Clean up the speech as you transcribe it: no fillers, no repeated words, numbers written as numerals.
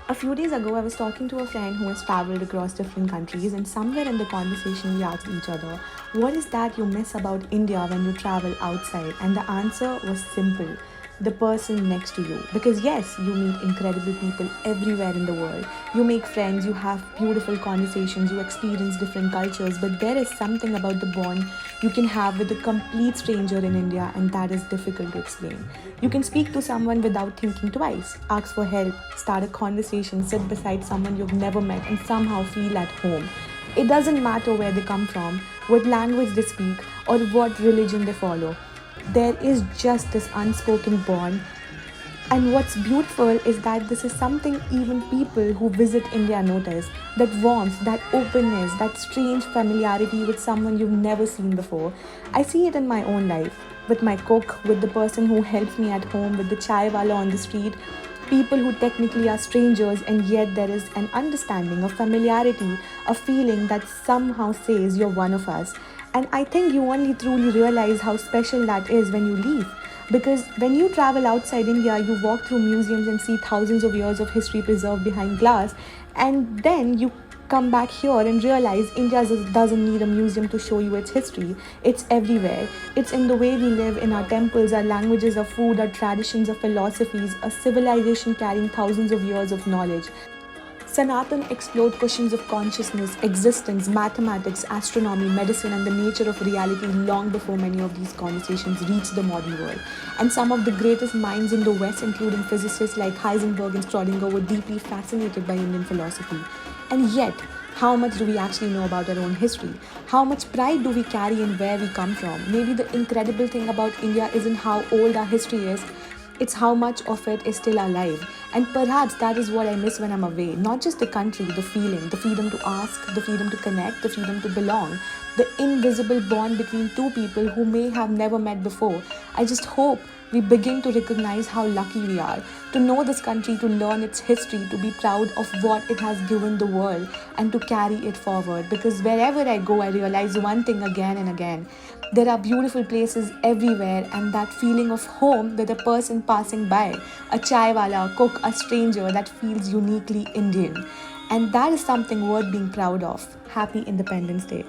A few days ago, I was talking to a friend who has traveled across different countries, and somewhere in the conversation, we asked each other, "What is that you miss about India when you travel outside?" And the answer was simple: the person next to you. Because, yes, you meet incredible people everywhere in the world. You make friends, you have beautiful conversations, you experience different cultures, but there is something about the bond you can have with a complete stranger in India, and that is difficult to explain. You can speak to someone without thinking twice, ask for help, start a conversation, sit beside someone you've never met, and somehow feel at home. It doesn't matter where they come from, what language they speak, or what religion they follow. There is just this unspoken bond, and what's beautiful is that this is something even people who visit India notice: that warmth, that openness, that strange familiarity with someone you've never seen before. I see it in my own life, with my cook, with the person who helps me at home, with the chai wala on the street. People who technically are strangers, and yet there is an understanding, a familiarity, a feeling that somehow says you're one of us. And I think you only truly realize how special that is when you leave. Because when you travel outside India, you walk through museums and see thousands of years of history preserved behind glass, and then you come back here and realize India doesn't need a museum to show you its history. It's everywhere. It's in the way we live, in our temples, our languages, our food, our traditions, our philosophies, a civilization carrying thousands of years of knowledge. Sanatan explored questions of consciousness, existence, mathematics, astronomy, medicine, and the nature of reality long before many of these conversations reached the modern world. And some of the greatest minds in the West, including physicists like Heisenberg and Schrodinger, were deeply fascinated by Indian philosophy. And yet, how much do we actually know about our own history? How much pride do we carry in where we come from? Maybe the incredible thing about India isn't how old our history is, it's how much of it is still alive. And perhaps that is what I miss when I'm away. Not just the country, the feeling, the freedom to ask, the freedom to connect, the freedom to belong, the invisible bond between two people who may have never met before. I just hope we begin to recognize how lucky we are to know this country, to learn its history, to be proud of what it has given the world, and to carry it forward. Because wherever I go, I realize one thing again and again: there are beautiful places everywhere, and that feeling of home with a person passing by, a chai wala, a cook, a stranger, that feels uniquely Indian. And that is something worth being proud of. Happy Independence Day.